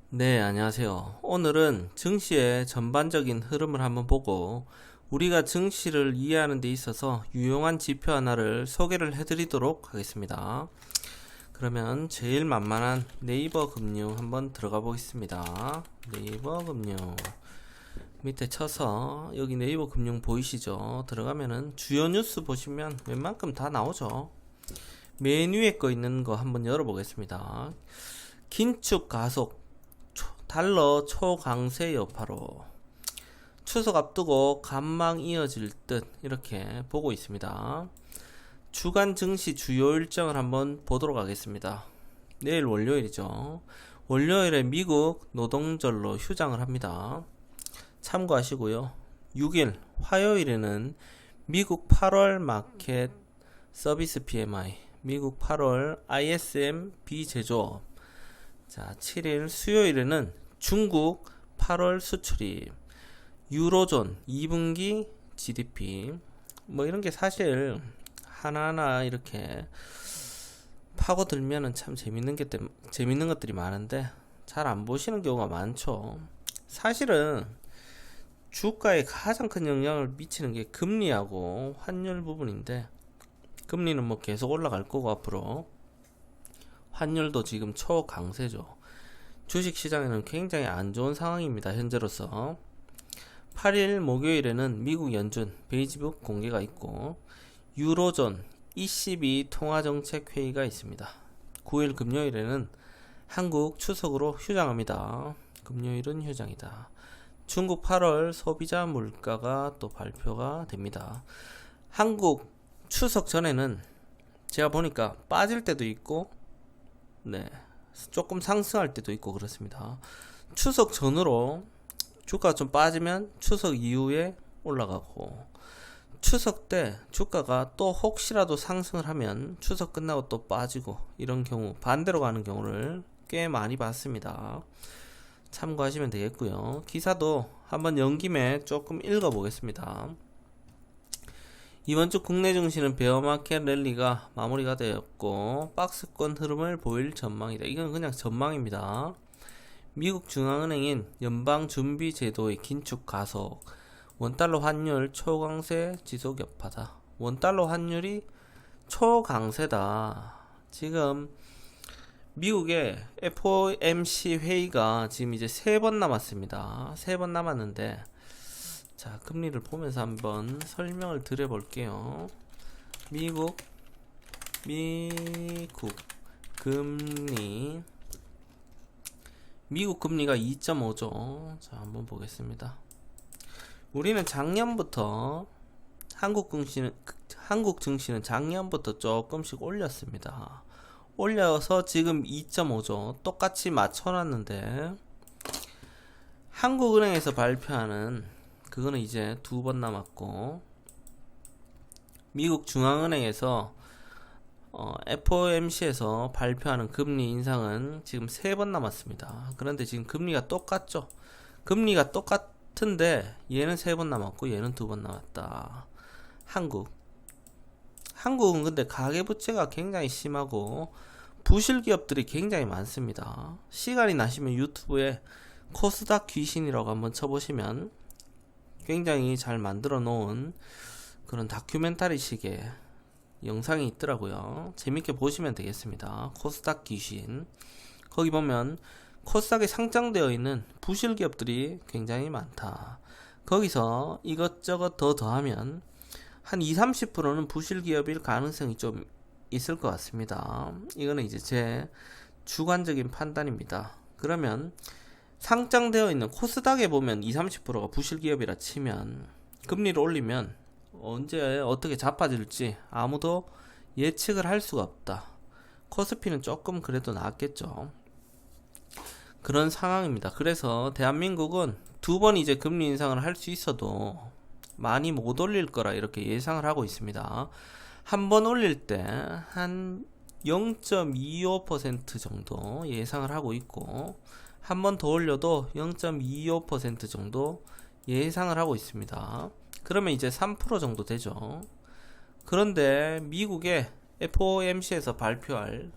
네, 안녕하세요. 오늘은 증시의 전반적인 흐름을 한번 보고 우리가 증시를 이해하는 데 있어서 유용한 지표 하나를 소개를 해드리도록 하겠습니다. 그러면 제일 만만한 네이버 금융 한번 들어가 보겠습니다. 네이버 금융 밑에 쳐서 여기 네이버 금융 보이시죠? 들어가면은 주요 뉴스 보시면 웬만큼 다 나오죠. 메뉴에 거 있는 거 한번 열어보겠습니다. 긴축 가속 달러 초강세 여파로 추석 앞두고 간망 이어질 듯 이렇게 보고 있습니다. 주간 증시 주요 일정을 한번 보도록 하겠습니다. 내일 월요일이죠. 월요일에 미국 노동절로 휴장을 합니다. 참고하시고요. 6일 화요일에는 미국 8월 마켓 서비스 PMI, 미국 8월 ISM 비제조업, 자, 7일 수요일에는 중국 8월 수출입, 유로존 2분기 GDP, 뭐 이런 게 사실 하나하나 이렇게 파고들면은 참 재밌는 것들이 많은데 잘 안 보시는 경우가 많죠. 사실은 주가에 가장 큰 영향을 미치는 게 금리하고 환율 부분인데, 금리는 뭐 계속 올라갈 거고 앞으로 환율도 지금 초강세죠. 주식시장에는 굉장히 안 좋은 상황입니다. 현재로서 8일 목요일에는 미국 연준 베이지북 공개가 있고 유로존 ECB 통화정책회의가 있습니다. 9일 금요일에는 한국 추석으로 휴장합니다. 금요일은 휴장이다. 중국 8월 소비자 물가가 또 발표가 됩니다. 한국 추석 전에는 제가 보니까 빠질 때도 있고 네, 조금 상승할 때도 있고 그렇습니다. 추석 전으로 주가가 좀 빠지면 추석 이후에 올라가고, 추석 때 주가가 또 혹시라도 상승을 하면 추석 끝나고 또 빠지고, 이런 경우 반대로 가는 경우를 꽤 많이 봤습니다. 참고하시면 되겠고요. 기사도 한번 연 김에 조금 읽어 보겠습니다. 이번 주 국내 증시는 베어마켓 랠리가 마무리가 되었고 박스권 흐름을 보일 전망이다. 이건 그냥 전망입니다. 미국 중앙은행인 연방준비제도의 긴축 가속, 원달러 환율 초강세 지속 여파다. 원달러 환율이 초강세다. 지금 미국의 FOMC 회의가 지금 이제 3번 남았습니다. 3번 남았는데, 자, 금리를 보면서 한번 설명을 드려볼게요. 미국 금리, 미국 금리가 2.5죠. 자, 한번 보겠습니다. 우리는 작년부터 한국 증시는 작년부터 조금씩 올렸습니다. 올려서 지금 2.5죠. 똑같이 맞춰놨는데, 한국은행에서 발표하는 그거는 이제 2번 남았고, 미국 중앙은행에서 FOMC에서 발표하는 금리 인상은 지금 3번 남았습니다. 그런데 지금 금리가 똑같죠. 금리가 똑같은데 얘는 3번 남았고 얘는 2번 남았다. 한국은 근데 가계부채가 굉장히 심하고 부실기업들이 굉장히 많습니다. 시간이 나시면 유튜브에 코스닥 귀신이라고 한번 쳐보시면 굉장히 잘 만들어 놓은 그런 다큐멘터리식의 영상이 있더라고요. 재밌게 보시면 되겠습니다. 코스닥 귀신. 거기 보면 코스닥에 상장되어 있는 부실 기업들이 굉장히 많다. 거기서 이것저것 더 더하면 한 20-30%는 부실 기업일 가능성이 좀 있을 것 같습니다. 이거는 이제 제 주관적인 판단입니다. 그러면 상장되어 있는 코스닥에 보면 20-30%가 부실기업이라 치면 금리를 올리면 언제 어떻게 자빠질지 아무도 예측을 할 수가 없다. 코스피는 조금 그래도 낫겠죠. 그런 상황입니다. 그래서 대한민국은 2번 이제 금리 인상을 할 수 있어도 많이 못 올릴 거라 이렇게 예상을 하고 있습니다. 한 번 올릴 때 한 0.25% 정도 예상을 하고 있고, 한 번 더 올려도 0.25% 정도 예상을 하고 있습니다. 그러면 이제 3% 정도 되죠. 그런데 미국의 FOMC에서 발표할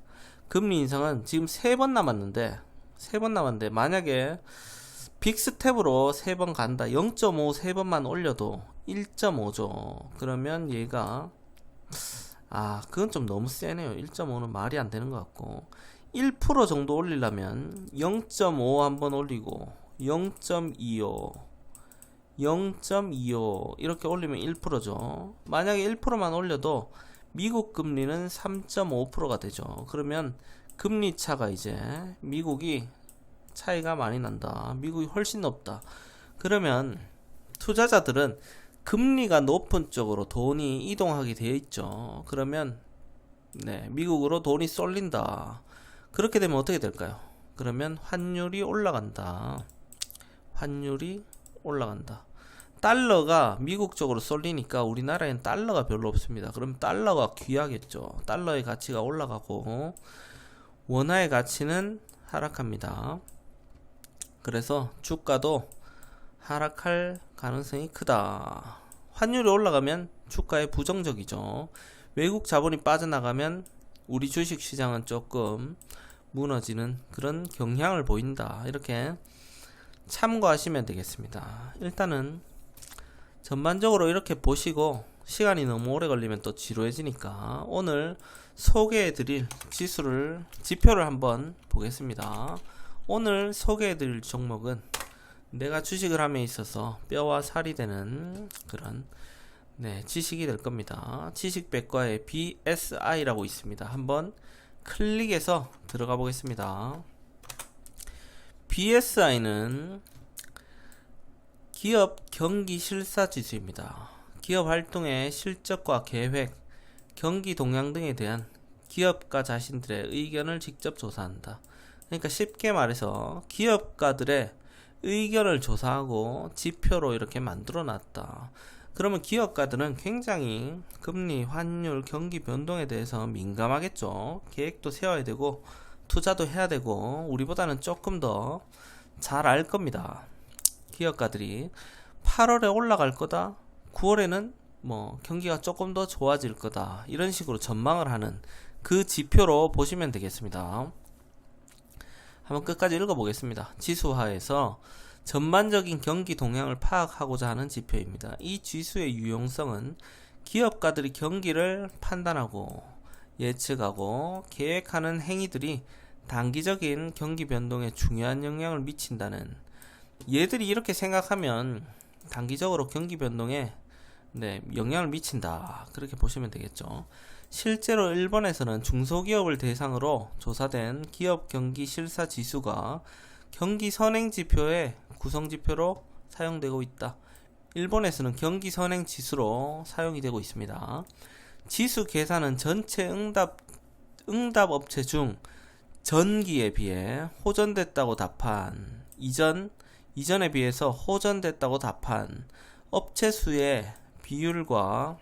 금리 인상은 지금 3번 남았는데 3번 남았는데 만약에 빅스텝으로 3번 간다. 0.5 3번만 올려도 1.5죠. 그러면 얘가 그건 좀 너무 세네요. 1.5는 말이 안 되는 것 같고 1% 정도 올리려면 0.5 한번 올리고 0.25 0.25 이렇게 올리면 1%죠. 만약에 1%만 올려도 미국 금리는 3.5%가 되죠. 그러면 금리 차가 이제 미국이 차이가 많이 난다. 미국이 훨씬 높다. 그러면 투자자들은 금리가 높은 쪽으로 돈이 이동하게 되어 있죠. 그러면 미국으로 돈이 쏠린다. 그렇게 되면 어떻게 될까요? 그러면 환율이 올라간다. 환율이 올라간다. 달러가 미국 쪽으로 쏠리니까 우리나라엔 달러가 별로 없습니다. 그럼 달러가 귀하겠죠. 달러의 가치가 올라가고 원화의 가치는 하락합니다. 그래서 주가도 하락할 가능성이 크다. 환율이 올라가면 주가에 부정적이죠. 외국 자본이 빠져나가면 우리 주식시장은 조금 무너지는 그런 경향을 보인다. 이렇게 참고하시면 되겠습니다. 일단은 전반적으로 이렇게 보시고 시간이 너무 오래 걸리면 또 지루해지니까 오늘 소개해드릴 지표를 한번 보겠습니다. 오늘 소개해드릴 종목은 내가 주식을 함에 있어서 뼈와 살이 되는 그런 지식이 될 겁니다. 지식백과에 BSI라고 있습니다. 한번 클릭해서 들어가 보겠습니다. BSI는 기업 경기 실사 지수입니다. 기업 활동의 실적과 계획, 경기 동향 등에 대한 기업가 자신들의 의견을 직접 조사한다. 그러니까 쉽게 말해서 기업가들의 의견을 조사하고 지표로 이렇게 만들어 놨다. 그러면 기업가들은 굉장히 금리, 환율, 경기 변동에 대해서 민감하겠죠. 계획도 세워야 되고 투자도 해야 되고 우리보다는 조금 더 잘 알 겁니다. 기업가들이 8월에 올라갈 거다. 9월에는 경기가 조금 더 좋아질 거다. 이런 식으로 전망을 하는 그 지표로 보시면 되겠습니다. 한번 끝까지 읽어보겠습니다. 지수화에서 전반적인 경기 동향을 파악하고자 하는 지표입니다. 이 지수의 유용성은 기업가들이 경기를 판단하고 예측하고 계획하는 행위들이 단기적인 경기 변동에 중요한 영향을 미친다는, 얘들이 이렇게 생각하면 단기적으로 경기 변동에 영향을 미친다. 그렇게 보시면 되겠죠. 실제로 일본에서는 중소기업을 대상으로 조사된 기업 경기 실사 지수가 경기 선행 지표의 구성 지표로 사용되고 있다. 일본에서는 경기 선행 지수로 사용이 되고 있습니다. 지수 계산은 전체 응답 업체 중 전기에 비해 호전됐다고 답한, 이전에 비해서 호전됐다고 답한 업체 수의 비율과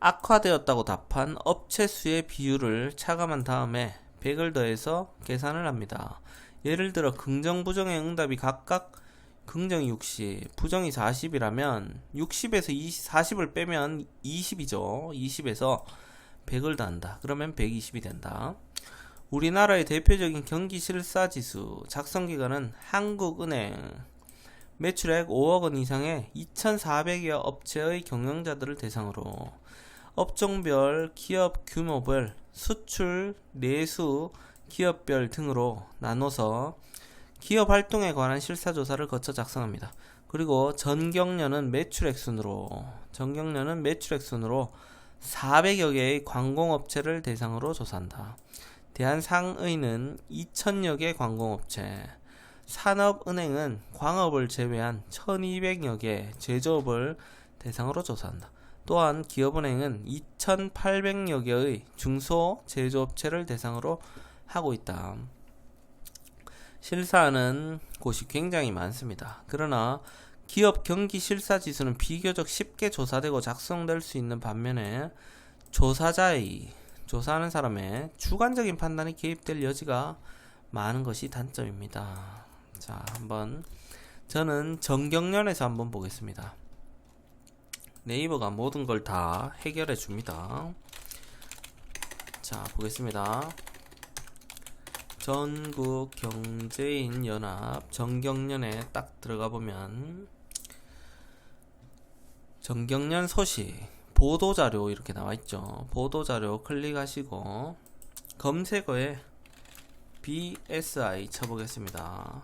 악화되었다고 답한 업체 수의 비율을 차감한 다음에 100을 더해서 계산을 합니다. 예를 들어 긍정 부정의 응답이 각각 긍정이 60, 부정이 40이라면 60에서 40을 빼면 20이죠. 20에서 100을 더한다. 그러면 120이 된다. 우리나라의 대표적인 경기실사지수 작성기관은 한국은행. 매출액 5억 원 이상의 2,400여 업체의 경영자들을 대상으로 업종별, 기업 규모별, 수출, 내수, 기업별 등으로 나눠서 기업 활동에 관한 실사조사를 거쳐 작성합니다. 그리고 전경련은 매출액 순으로 400여 개의 관공업체를 대상으로 조사한다. 대한상의는 2,000여 개 관공업체, 산업은행은 광업을 제외한 1,200여 개 제조업을 대상으로 조사한다. 또한 기업은행은 2,800여 개의 중소 제조업체를 대상으로 하고 있다. 실사하는 곳이 굉장히 많습니다. 그러나 기업 경기 실사 지수는 비교적 쉽게 조사되고 작성될 수 있는 반면에 조사하는 사람의 주관적인 판단이 개입될 여지가 많은 것이 단점입니다. 자, 저는 전경련에서 한번 보겠습니다. 네이버가 모든 걸 다 해결해 줍니다. 자, 보겠습니다. 전국경제인연합 정경련에 딱 들어가 보면 정경련 소식 보도자료 이렇게 나와있죠. 보도자료 클릭하시고 검색어에 BSI 쳐보겠습니다.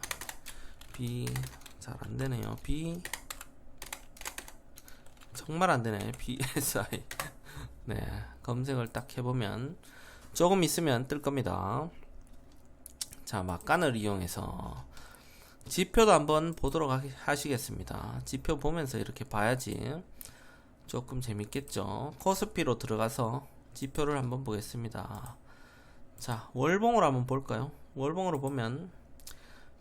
잘 안되네요. 정말 안되네. BSI 네, 검색을 딱 해보면 조금 있으면 뜰 겁니다. 자, 막간을 이용해서 지표도 한번 보도록 하시겠습니다. 지표 보면서 이렇게 봐야지 조금 재밌겠죠. 코스피로 들어가서 지표를 한번 보겠습니다. 자, 월봉으로 한번 볼까요? 월봉으로 보면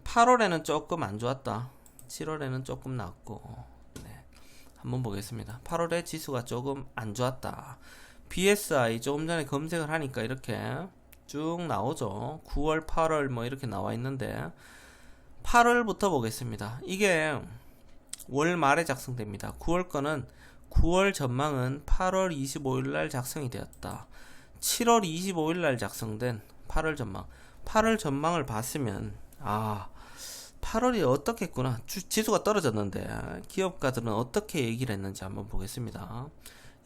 8월에는 조금 안 좋았다. 7월에는 조금 나았고, 네, 한번 보겠습니다. 8월에 지수가 조금 안 좋았다. BSI 조금 전에 검색을 하니까 이렇게 쭉 나오죠. 9월, 8월 뭐 이렇게 나와 있는데 8월부터 보겠습니다. 이게 월 말에 작성됩니다. 9월 거는 9월 전망은 8월 25일 날 작성이 되었다. 7월 25일 날 작성된 8월 전망. 8월 전망을 봤으면 8월이 어떻겠구나. 지수가 떨어졌는데 기업가들은 어떻게 얘기를 했는지 한번 보겠습니다.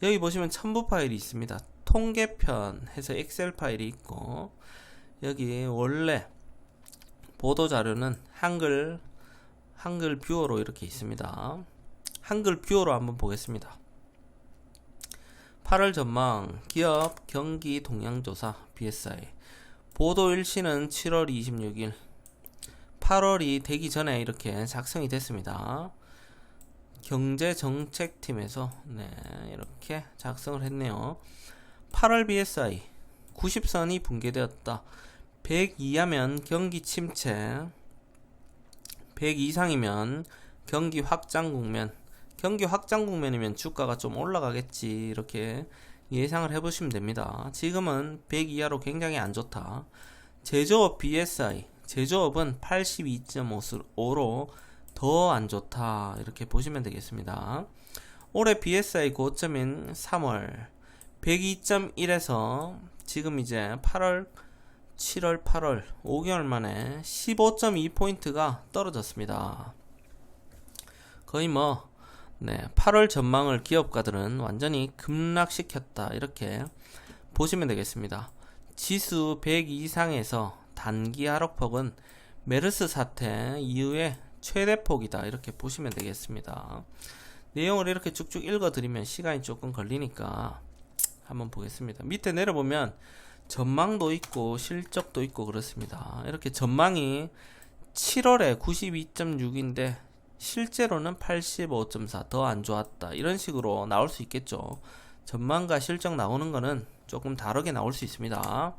여기 보시면 첨부 파일이 있습니다. 통계편 해서 엑셀 파일이 있고, 여기 원래 보도자료는 한글 뷰어로 이렇게 있습니다. 한글 뷰어로 한번 보겠습니다. 8월 전망 기업 경기 동향조사 BSI 보도일시는 7월 26일 8월이 되기 전에 이렇게 작성이 됐습니다. 경제정책팀에서 네, 이렇게 작성을 했네요. 8월 BSI 90선이 붕괴되었다. 100 이하면 경기 침체, 100 이상이면 경기 확장 국면. 경기 확장 국면이면 주가가 좀 올라가겠지, 이렇게 예상을 해보시면 됩니다. 지금은 100 이하로 굉장히 안 좋다. 제조업 BSI 제조업은 82.5로 더 안 좋다, 이렇게 보시면 되겠습니다. 올해 BSI 고점인 3월 102.1에서 지금 이제 8월 7월 8월 5개월 만에 15.2포인트가 떨어졌습니다. 거의 8월 전망을 기업가들은 완전히 급락시켰다, 이렇게 보시면 되겠습니다. 지수 100 이상에서 단기 하락폭은 메르스 사태 이후에 최대폭이다, 이렇게 보시면 되겠습니다. 내용을 이렇게 쭉쭉 읽어드리면 시간이 조금 걸리니까 한번 보겠습니다. 밑에 내려보면 전망도 있고 실적도 있고 그렇습니다. 이렇게 전망이 7월에 92.6인데 실제로는 85.4, 더 안 좋았다, 이런 식으로 나올 수 있겠죠. 전망과 실적 나오는 거는 조금 다르게 나올 수 있습니다.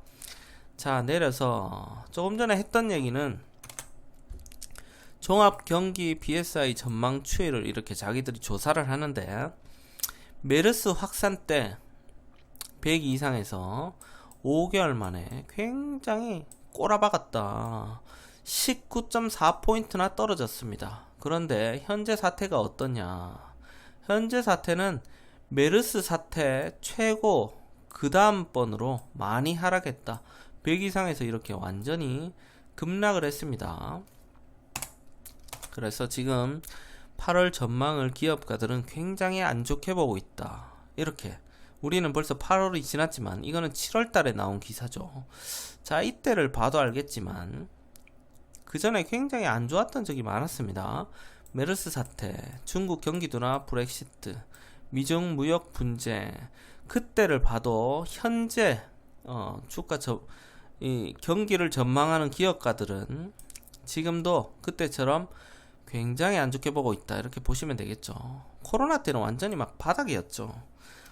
자, 내려서 조금 전에 했던 얘기는 종합경기 BSI 전망 추이를 이렇게 자기들이 조사를 하는데, 메르스 확산 때 100 이상에서 5개월 만에 굉장히 꼬라박았다. 19.4포인트나 떨어졌습니다. 그런데 현재 사태가 어떠냐? 현재 사태는 메르스 사태 최고 그 다음번으로 많이 하락했다. 100 이상에서 이렇게 완전히 급락을 했습니다. 그래서 지금 8월 전망을 기업가들은 굉장히 안 좋게 보고 있다, 이렇게. 우리는 벌써 8월이 지났지만 이거는 7월 달에 나온 기사죠. 자, 이때를 봐도 알겠지만 그 전에 굉장히 안 좋았던 적이 많았습니다. 메르스 사태, 중국 경기도나 브렉시트, 미중 무역 분쟁, 그때를 봐도 현재 이 경기를 전망하는 기업가들은 지금도 그때처럼 굉장히 안 좋게 보고 있다, 이렇게 보시면 되겠죠. 코로나 때는 완전히 막 바닥이었죠.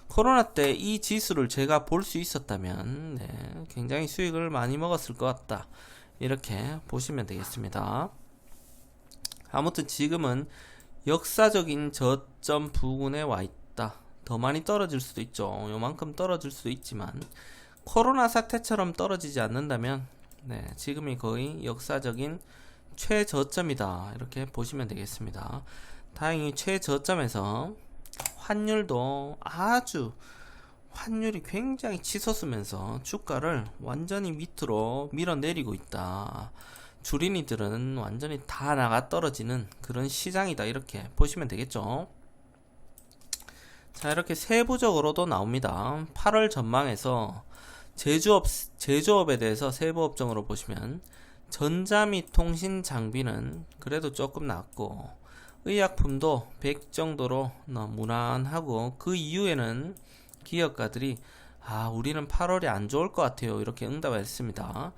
코로나 때 이 지수를 제가 볼 수 있었다면 네, 굉장히 수익을 많이 먹었을 것 같다, 이렇게 보시면 되겠습니다. 아무튼 지금은 역사적인 저점 부근에 와 있다. 더 많이 떨어질 수도 있죠. 요만큼 떨어질 수도 있지만 코로나 사태처럼 떨어지지 않는다면 네, 지금이 거의 역사적인 최저점이다, 이렇게 보시면 되겠습니다. 다행히 최저점에서 환율도 아주 환율이 굉장히 치솟으면서 주가를 완전히 밑으로 밀어내리고 있다. 주린이들은 완전히 다 나가 떨어지는 그런 시장이다. 이렇게 보시면 되겠죠. 자, 이렇게 세부적으로도 나옵니다. 8월 전망에서 제조업에 대해서 세부 업종으로 보시면 전자 및 통신 장비는 그래도 조금 낮고, 의약품도 100 정도로 무난하고, 그 이후에는 기업가들이 우리는 8월이 안 좋을 것 같아요, 이렇게 응답했습니다.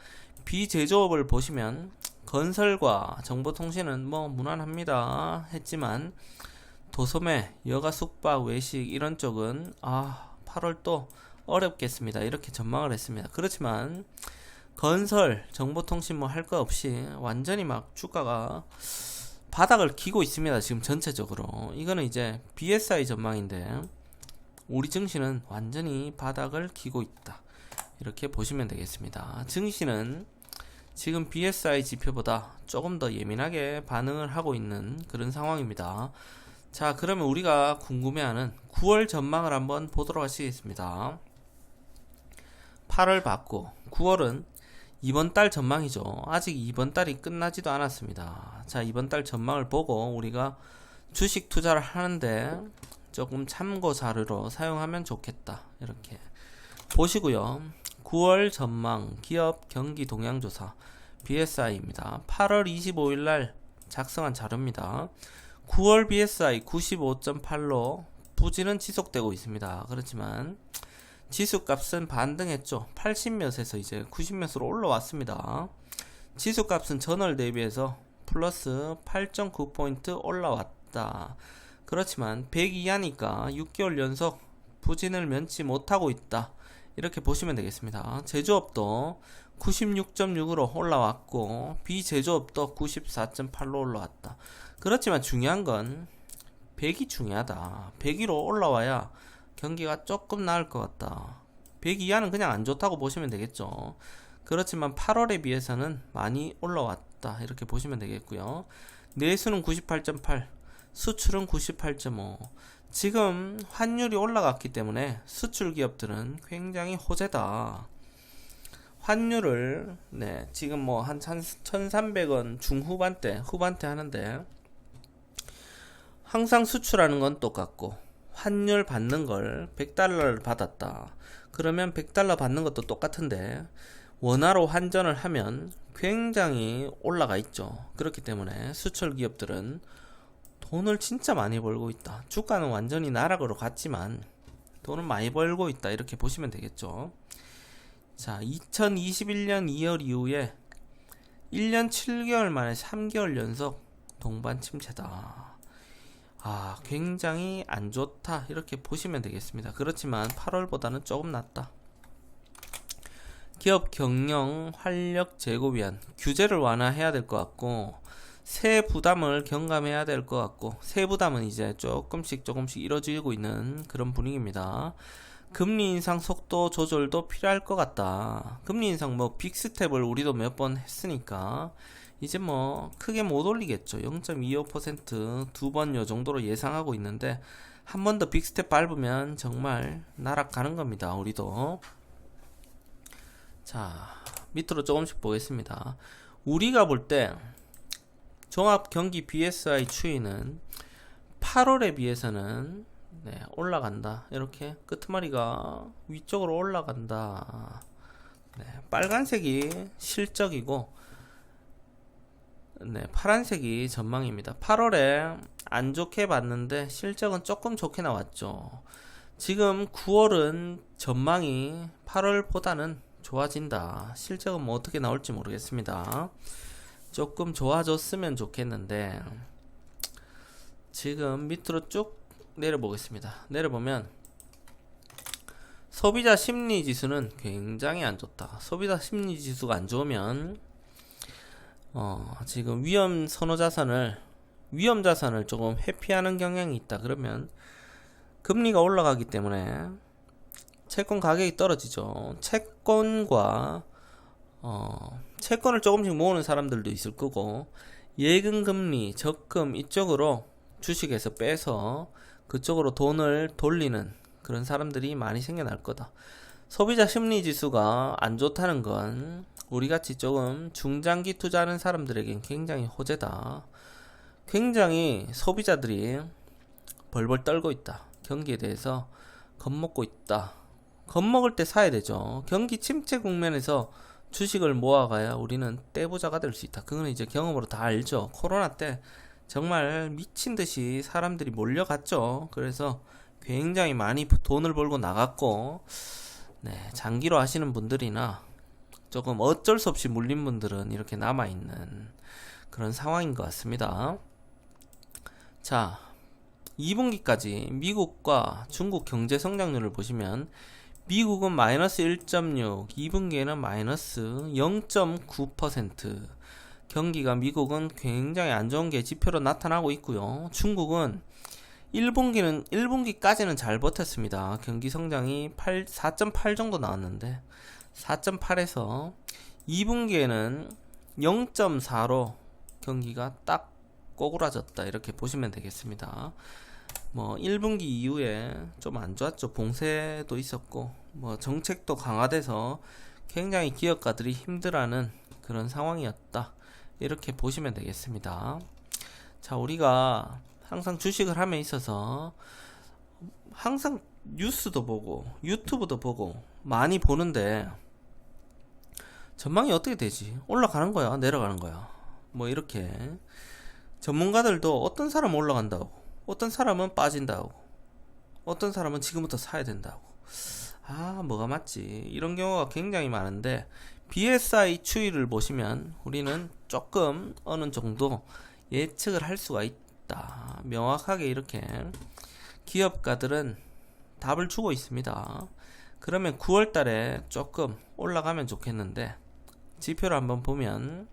비제조업을 보시면 건설과 정보통신은 뭐 무난합니다 했지만, 도소매, 여가 숙박, 외식 이런 쪽은 8월 또 어렵겠습니다, 이렇게 전망을 했습니다. 그렇지만 건설, 정보통신 뭐 할 거 없이 완전히 막 주가가 바닥을 기고 있습니다. 지금 전체적으로 이거는 이제 BSI 전망인데, 우리 증시는 완전히 바닥을 기고 있다, 이렇게 보시면 되겠습니다. 증시는 지금 BSI 지표보다 조금 더 예민하게 반응을 하고 있는 그런 상황입니다. 자, 그러면 우리가 궁금해하는 9월 전망을 한번 보도록 하시겠습니다. 8월 받고 9월은 이번 달 전망이죠. 아직 이번 달이 끝나지도 않았습니다. 자, 이번 달 전망을 보고 우리가 주식 투자를 하는데 조금 참고 자료로 사용하면 좋겠다, 이렇게 보시고요. 9월 전망 기업 경기 동향조사 BSI입니다. 8월 25일 날 작성한 자료입니다. 9월 BSI 95.8로 부진은 지속되고 있습니다. 그렇지만 지수값은 반등했죠. 80몇에서 이제 90몇으로 올라왔습니다. 지수값은 전월 대비해서 플러스 8.9포인트 올라왔다. 그렇지만 100 이하니까 6개월 연속 부진을 면치 못하고 있다, 이렇게 보시면 되겠습니다. 제조업도 96.6으로 올라왔고, 비제조업도 94.8로 올라왔다. 그렇지만 중요한 건 100이 중요하다. 100위로 올라와야 경기가 조금 나을 것 같다. 100 이하는 그냥 안 좋다고 보시면 되겠죠. 그렇지만 8월에 비해서는 많이 올라왔다, 이렇게 보시면 되겠고요. 내수는 98.8, 수출은 98.5. 지금 환율이 올라갔기 때문에 수출 기업들은 굉장히 호재다. 환율을 지금 뭐 한 1300원 후반대 하는데, 항상 수출하는 건 똑같고 환율 받는 걸 100달러를 받았다. 그러면 100달러 받는 것도 똑같은데 원화로 환전을 하면 굉장히 올라가 있죠. 그렇기 때문에 수출 기업들은 돈을 진짜 많이 벌고 있다. 주가는 완전히 나락으로 갔지만 돈을 많이 벌고 있다, 이렇게 보시면 되겠죠. 자, 2021년 2월 이후에 1년 7개월 만에 3개월 연속 동반 침체다. 굉장히 안 좋다, 이렇게 보시면 되겠습니다. 그렇지만 8월보다는 조금 낫다. 기업 경영 활력 제고 위한 규제를 완화해야 될 것 같고, 세 부담을 경감해야 될 것 같고, 세 부담은 이제 조금씩 이뤄지고 있는 그런 분위기입니다. 금리 인상 속도 조절도 필요할 것 같다. 금리 인상 뭐 빅스텝을 우리도 몇 번 했으니까 이제 뭐 크게 못 올리겠죠. 0.25% 두 번 요 정도로 예상하고 있는데, 한 번 더 빅스텝 밟으면 정말 날아가는 겁니다, 우리도. 자, 밑으로 조금씩 보겠습니다. 우리가 볼 때 종합 경기 BSI 추이는 8월에 비해서는 올라간다. 이렇게 끄트머리가 위쪽으로 올라간다. 빨간색이 실적이고, 파란색이 전망입니다. 8월에 안 좋게 봤는데 실적은 조금 좋게 나왔죠. 지금 9월은 전망이 8월보다는 좋아진다. 실적은 뭐 어떻게 나올지 모르겠습니다. 조금 좋아졌으면 좋겠는데, 지금 밑으로 쭉 내려보겠습니다. 내려보면 소비자 심리 지수는 굉장히 안 좋다. 소비자 심리 지수가 안 좋으면 지금 위험 자산을 조금 회피하는 경향이 있다. 그러면 금리가 올라가기 때문에 채권 가격이 떨어지죠. 채권과 채권을 조금씩 모으는 사람들도 있을 거고, 예금 금리, 적금 이쪽으로 주식에서 빼서 그쪽으로 돈을 돌리는 그런 사람들이 많이 생겨날 거다. 소비자 심리 지수가 안 좋다는 건 우리같이 조금 중장기 투자하는 사람들에겐 굉장히 호재다. 굉장히 소비자들이 벌벌 떨고 있다. 경기에 대해서 겁먹고 있다. 겁먹을 때 사야 되죠. 경기 침체 국면에서 주식을 모아가야 우리는 떼부자가 될 수 있다. 그건 이제 경험으로 다 알죠. 코로나 때 정말 미친 듯이 사람들이 몰려갔죠. 그래서 굉장히 많이 돈을 벌고 나갔고, 네, 장기로 하시는 분들이나 조금 어쩔 수 없이 물린 분들은 이렇게 남아있는 그런 상황인 것 같습니다. 자, 2분기까지 미국과 중국 경제 성장률을 보시면 미국은 마이너스 1.6, 2분기에는 마이너스 0.9%. 경기가 미국은 굉장히 안 좋은 게 지표로 나타나고 있고요. 중국은 1분기까지는 잘 버텼습니다. 경기 성장이 4.8 정도 나왔는데 4.8에서 2분기에는 0.4로 경기가 딱 꼬꾸라졌다. 이렇게 보시면 되겠습니다. 1분기 이후에 좀 안 좋았죠. 봉쇄도 있었고, 정책도 강화돼서 굉장히 기업가들이 힘들어하는 그런 상황이었다. 이렇게 보시면 되겠습니다. 자, 우리가 항상 주식을 함에 있어서 항상 뉴스도 보고 유튜브도 보고 많이 보는데 전망이 어떻게 되지? 올라가는 거야? 내려가는 거야? 이렇게 전문가들도 어떤 사람은 올라간다고, 어떤 사람은 빠진다고, 어떤 사람은 지금부터 사야 된다고. 뭐가 맞지? 이런 경우가 굉장히 많은데 BSI 추이를 보시면 우리는 조금 어느 정도 예측을 할 수가 있다. 명확하게 이렇게 기업가들은 답을 주고 있습니다. 그러면 9월 달에 조금 올라가면 좋겠는데 지표를 한번 보면,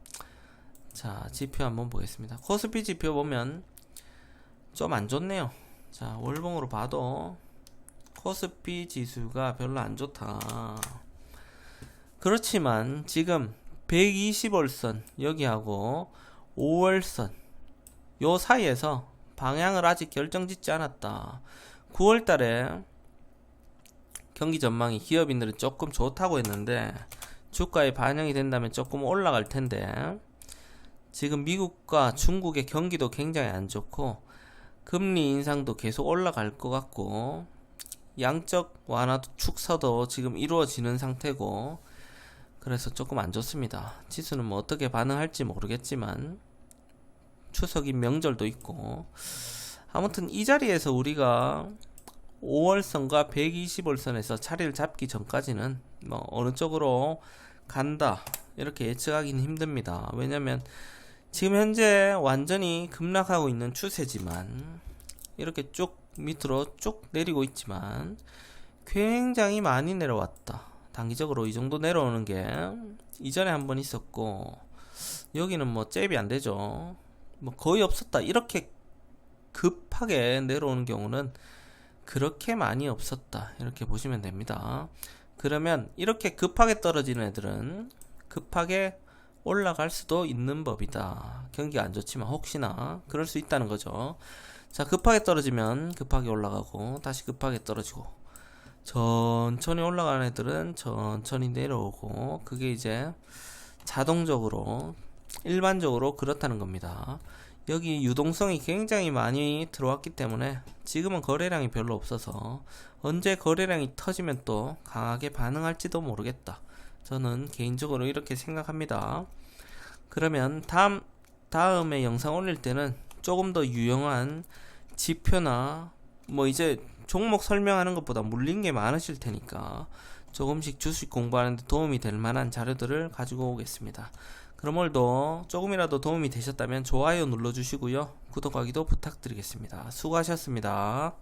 자, 지표 한번 보겠습니다. 코스피 지표 보면 좀 안 좋네요. 자, 월봉으로 봐도 코스피 지수가 별로 안 좋다. 그렇지만 지금 120월선 여기하고 5월선 요 사이에서 방향을 아직 결정짓지 않았다. 9월 달에 경기 전망이 기업인들은 조금 좋다고 했는데 주가에 반영이 된다면 조금 올라갈 텐데 지금 미국과 중국의 경기도 굉장히 안 좋고 금리 인상도 계속 올라갈 것 같고 양적 완화도 축소도 지금 이루어지는 상태고, 그래서 조금 안 좋습니다. 지수는 어떻게 반응할지 모르겠지만 추석인 명절도 있고, 아무튼 이 자리에서 우리가 5월선과 120월선에서 자리를 잡기 전까지는 어느 쪽으로 간다 이렇게 예측하기는 힘듭니다. 왜냐면 지금 현재 완전히 급락하고 있는 추세지만 이렇게 쭉 밑으로 쭉 내리고 있지만 굉장히 많이 내려왔다. 단기적으로 이 정도 내려오는 게 이전에 한번 있었고, 여기는 잽이 안 되죠. 거의 없었다. 이렇게 급하게 내려오는 경우는 그렇게 많이 없었다. 이렇게 보시면 됩니다. 그러면 이렇게 급하게 떨어지는 애들은 급하게 올라갈 수도 있는 법이다. 경기가 안 좋지만 혹시나 그럴 수 있다는 거죠. 자, 급하게 떨어지면 급하게 올라가고 다시 급하게 떨어지고, 천천히 올라가는 애들은 천천히 내려오고, 그게 이제 자동적으로 일반적으로 그렇다는 겁니다. 여기 유동성이 굉장히 많이 들어왔기 때문에 지금은 거래량이 별로 없어서 언제 거래량이 터지면 또 강하게 반응할지도 모르겠다. 저는 개인적으로 이렇게 생각합니다. 그러면 다음에 영상 올릴 때는 조금 더 유용한 지표나 이제 종목 설명하는 것보다 물린 게 많으실 테니까 조금씩 주식 공부하는데 도움이 될 만한 자료들을 가지고 오겠습니다. 그럼 오늘도 조금이라도 도움이 되셨다면 좋아요 눌러주시고요. 구독하기도 부탁드리겠습니다. 수고하셨습니다.